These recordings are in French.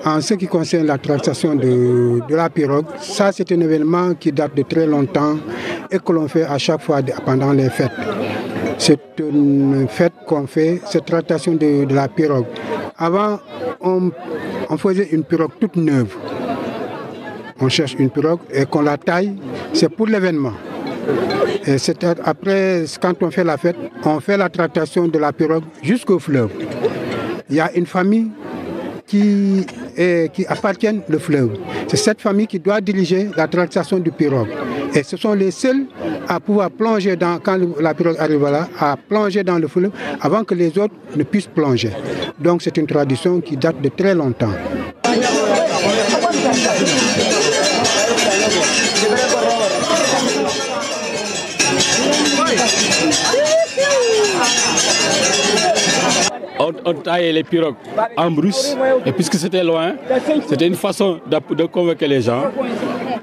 En ce qui concerne la tractation de la pirogue, ça c'est un événement qui date de très longtemps et que l'on fait à chaque fois pendant les fêtes. C'est une fête qu'on fait, cette tractation de la pirogue. Avant, on faisait une pirogue toute neuve. On cherche une pirogue et qu'on la taille, c'est pour l'événement. Et après, quand on fait la fête, on fait la tractation de la pirogue jusqu'au fleuve. Il y a une famille qui appartient au fleuve. C'est cette famille qui doit diriger la tractation du pirogue. Et ce sont les seuls à pouvoir plonger quand la pirogue arrive là, à plonger dans le fleuve avant que les autres ne puissent plonger. Donc c'est une tradition qui date de très longtemps. On taillait les pirogues en brousse, et puisque c'était loin, c'était une façon de convaincre les gens,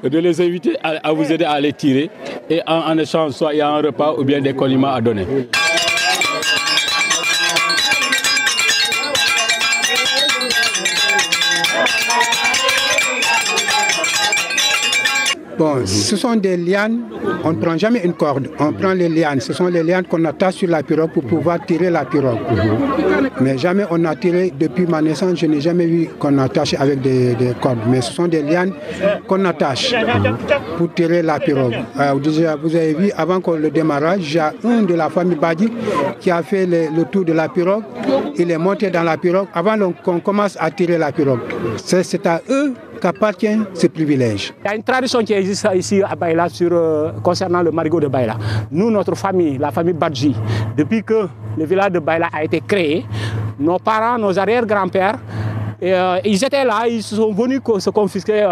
de les inviter à vous aider à les tirer, et en échange, soit il y a un repas ou bien des condiments à donner. Bon, ce sont des lianes, on ne prend jamais une corde, on prend les lianes. Ce sont les lianes qu'on attache sur la pirogue pour pouvoir tirer la pirogue. Mais jamais on a tiré, depuis ma naissance, je n'ai jamais vu qu'on attache avec des cordes. Mais ce sont des lianes qu'on attache pour tirer la pirogue. Alors, déjà, vous avez vu, avant le démarrage, il y a un de la famille Badi qui a fait le tour de la pirogue. Il est monté dans la pirogue avant qu'on commence à tirer la pirogue. C'est à eux qu'appartient ce privilège. Il y a une tradition qui existe ici à Baïla concernant le marigot de Baïla. Nous, notre famille, la famille Badji, depuis que le village de Baïla a été créé, nos parents, nos arrière-grands-pères, ils étaient là, ils sont venus se confisquer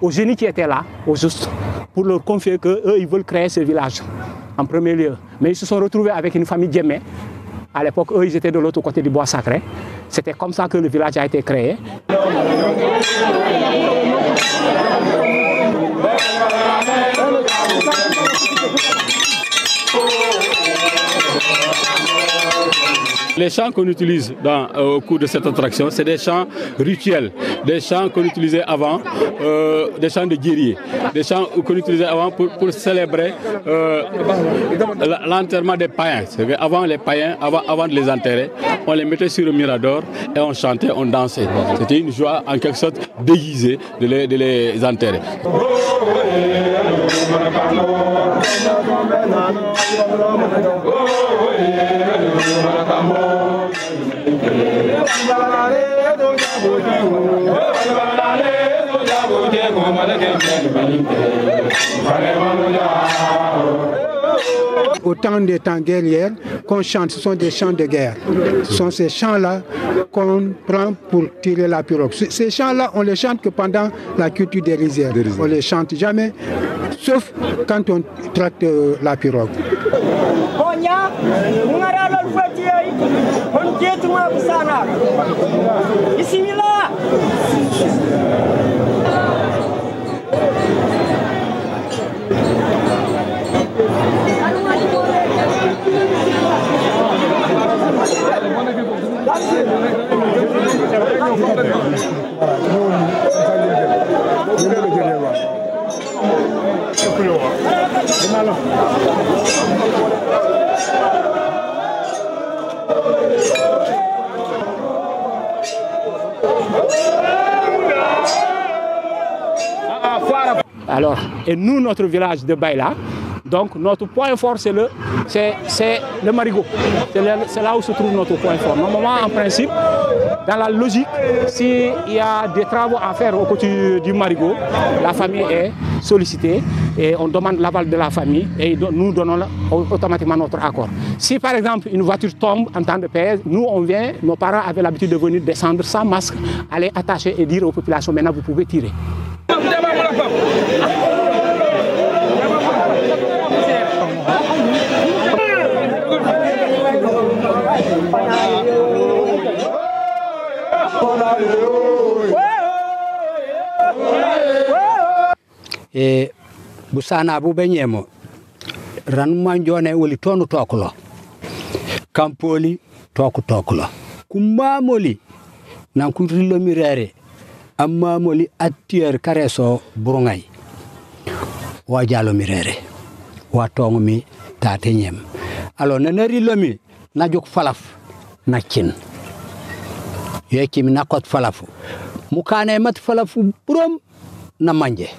aux génies qui étaient là, au juste, pour leur confier qu'eux, ils veulent créer ce village en premier lieu. Mais ils se sont retrouvés avec une famille Djemé. À l'époque, eux, ils étaient de l'autre côté du bois sacré. C'était comme ça que le village a été créé. Les chants qu'on utilise au cours de cette attraction, c'est des chants rituels, des chants qu'on utilisait avant, des chants de guerriers, des chants qu'on utilisait avant pour célébrer l'enterrement des païens. Avant les païens, avant de les enterrer, on les mettait sur le mirador et on chantait, on dansait. C'était une joie en quelque sorte déguisée de les enterrer. Au temps des temps guerriers qu'on chante, ce sont des chants de guerre. Ce sont ces chants-là qu'on prend pour tirer la pirogue. Ces chants-là, on les chante que pendant la culture des rizières. On ne les chante jamais, sauf quand on traite la pirogue. Alors, et nous, notre village de Baïla, donc notre point fort, c'est le marigot. C'est là où se trouve notre point fort. Normalement, en principe, dans la logique, s'il y a des travaux à faire au côté du marigot, la famille est sollicitée et on demande l'aval de la famille et nous donnons automatiquement notre accord. Si par exemple une voiture tombe en temps de paix, nous on vient, nos parents avaient l'habitude de venir descendre sans masque, aller attacher et dire aux populations maintenant vous pouvez tirer. E busana bu benyemo ran manjone woli tonu toklo kampoli toku toklo kumamoli nan ku rillo mirere amma moli attier kareso burungay wa jalo mi rere wa tongu mi tate nyem alors nanari lomi na juk falaf na cin yeki mi nakot falafu mukane mat falafu burom na manje